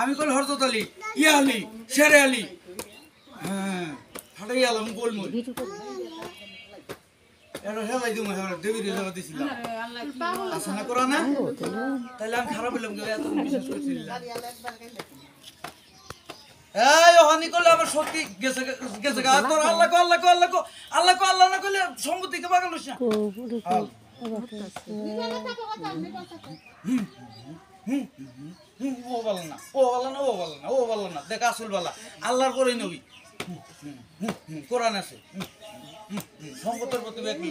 আমি কল হরজত আলী ইয়া আলী শেরে আলী হ্যাঁ হাটাই আলাম গোলমুল এটা হেলাই দিমু হেলা দেবীর হেলা দিছিলাম আসনা করা না তাহলে আমি খারাপ হলাম যে এত বিশ্বাস করছিলাম এই ওহানি করলে আমার শক্তি গেছে গেছে গা তোর আল্লাহ কো আল্লাহ কো আল্লাহ কো আল্লাহ কো আল্লাহ না করলে সম্পত্তিকে বাগাল হইছ না ও বলে না ও বলে না ও বলে না ও বলে না দেখ আসল বালা আল্লাহর করে নবী কোরআন আছে সম্পদের প্রতি ব্যক্তি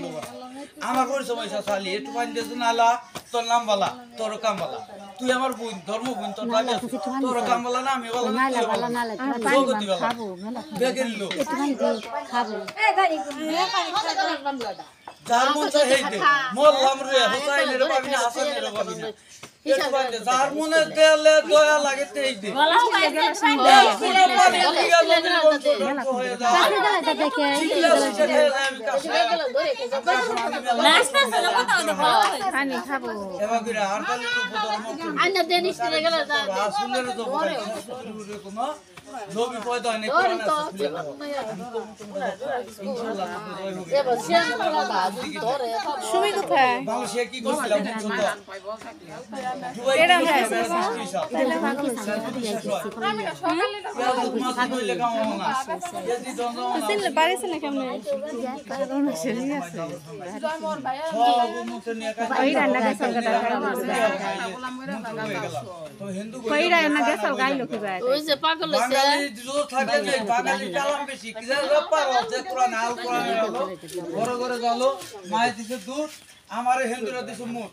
আমার পরিচয় চালি একটু পানি দিয়েছ না আল্লাহ তোর নাম বালা তোর কাম বালা তুই আমার বোন ধর্ম বোন তোর দাবি আছে তোর কাম বালা না আমি বলা না জগতি বালা বেগের লোক যার মন চাই হেই দে মোল্লাম রে হুসাইনের পাবি না হাসানের পাবি না যার মনে দেলে দয়া লাগে তেই দে নবী পয়দা হয়নি সুমি কোথায় সে কি করছিলাম বাড়িছে না কেমন আমারে হিন্দুরা দিছে মুখ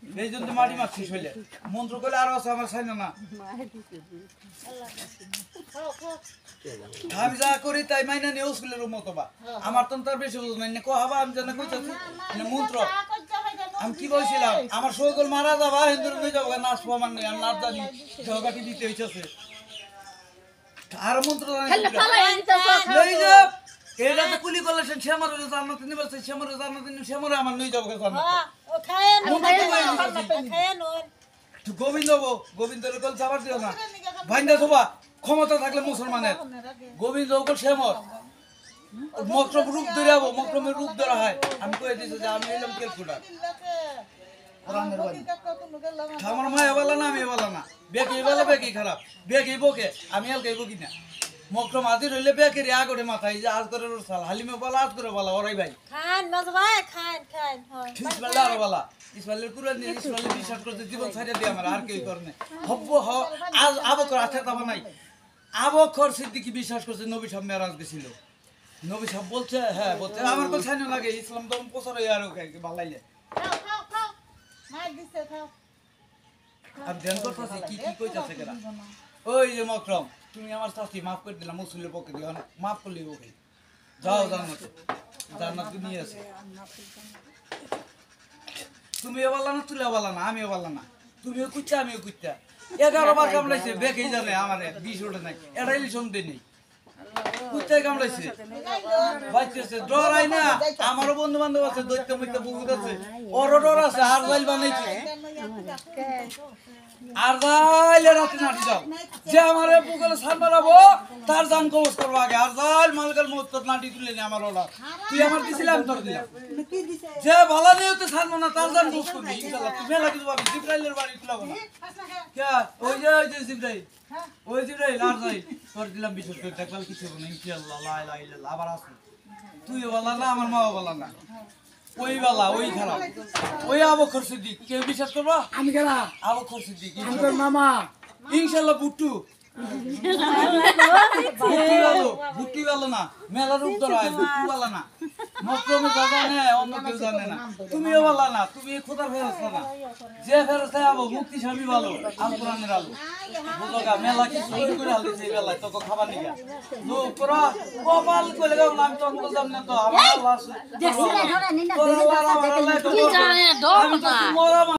এই জন্য মাটি মারছিস হইলে মন্ত্র করলে আরো আছে আমার সাইনা না আমি যা করি তাই মাইনা নিয়ে স্কুলের মতো বা আমার তো তার বেশি বুঝ নাই কো হবা আমি জানা কইতাছি মন্ত্র আমি কি বলছিলাম আমার সকল মারা যাবা হিন্দুরা নিয়ে যাবো নাচবো আমার নেই আমি নাচ জানি জগাটি দিতে হইছে আর মন্ত্র এটা তো কুলি কলেছেন শ্যামার জান্নাত নিয়ে বলছে শ্যামার জান্নাত নিয়ে শ্যামারে আমার নিয়ে যাবো গোবিন্দ গোবিন্দের কল চাবার দিও না ভাইন্দা থবা ক্ষমতা থাকলে মুসলমানের গোবিন্দ কল শ্যামর মক্রম রূপ ধরে যাবো মক্রমের রূপ ধরা হয় আমি কয়ে দিয়েছি যে আমি এলাম ক্যালকুলার আমার মায়া বলা না আমি বলা না বেকি বলা বেকি খারাপ বেকি বকে আমি এলকাই বকি না মক্রম আদি রইলে বেকের আ করে মাথায় যে আজ করে সাল হালিমে বলা আজ করে বলা ওরাই ভাই খান মাছ ভাই খান খান ইসমাইল আর বলা ইসমাইলের কুরআন নিয়ে ইসমাইলের বিশ্বাস করতে জীবন ছাড়িয়ে দিয়ে আমার আর কেউ করে না হব্ব হ আজ আবকর আছে তা নাই আবকর সিদ্দিকী বিশ্বাস করছে নবী সাহেব মেরাজ গেছিল নবী সাহেব বলছে হ্যাঁ বলছে আমার কথা ছাইনো লাগে ইসলাম ধর্ম প্রচার হই আর ভালাইলে আর ধ্যান করতেছি কি কি কইতাছে কেরা ওই যে মকরম তুমি আমার শাস্তি মাফ করে দিলাম মুসলিমের পক্ষে দিও না মাফ করলি ওকে যাও জান্নাতে জান্নাত নিয়ে আসে তুমিও বললা না তুইও বললা না আমিও বললা না তুমিও কুচ্ছা আমিও কুচ্ছা 11 বার কামড়াইছে বেকেই জানে আমারে 20 ওটা নাই এটা ইলিশন দেই নেই কুচ্চাই কামড়াইছে বাইতেছে ডরাই না আমারও বন্ধু বান্ধব আছে দৈত্য মিত্য বহুত আছে ওর ডর আছে আর জাইল বানাইছে আর জাইলে রাতে নাটি যাও যে আমারে পুকুরে সার মারাবো তার জান কবজ করবো আগে আর জাইল মালকাল মত নাটি তুলে নি আমার ওলা তুই আমার দিছিলাম তোর দিলাম যে ভালো নেই তো সার মানা তার জান কবজ করবি ইনশাআল্লাহ তুই মেলা কিছু পাবি জিব্রাইলের বাড়ি তুলাবো না কে ওই যে জিব্রাইল ওই জিব্রাইল আর যাই তোর দিলাম বিশেষ করে দেখলাম কিছু না ইনশাআল্লাহ লা ইলাহা ইল্লাল্লাহ আবার আসো তুই বলা না আমার মাও বলা না ওই বালা ওই খারাপ ওই আবকর সিদ্দিক কেউ বিশ্বাস করবা আমি গেলা আবকর সিদ্দিক তোর মামা ইনশাআল্লাহ বুট্টু বুট্টি ভালো না মেলা রূপ ধরা হয় বুট্টু ভালো না মক্রমে জানে অন্য কেউ জানে না তুমিও ভালো না তুমি খোদার ফেরস্তা না যে ফেরস্তায় আবো মুক্তি স্বামী ভালো আল কোরআনের আলো বুঝোগা মেলা কিছু করে হাল দিছে এই বেলায় তোকে খাবার নিগা লোক তোরা কপাল কইলে গাও নাম তো অন্য জান না তো আমার আল্লাহ আছে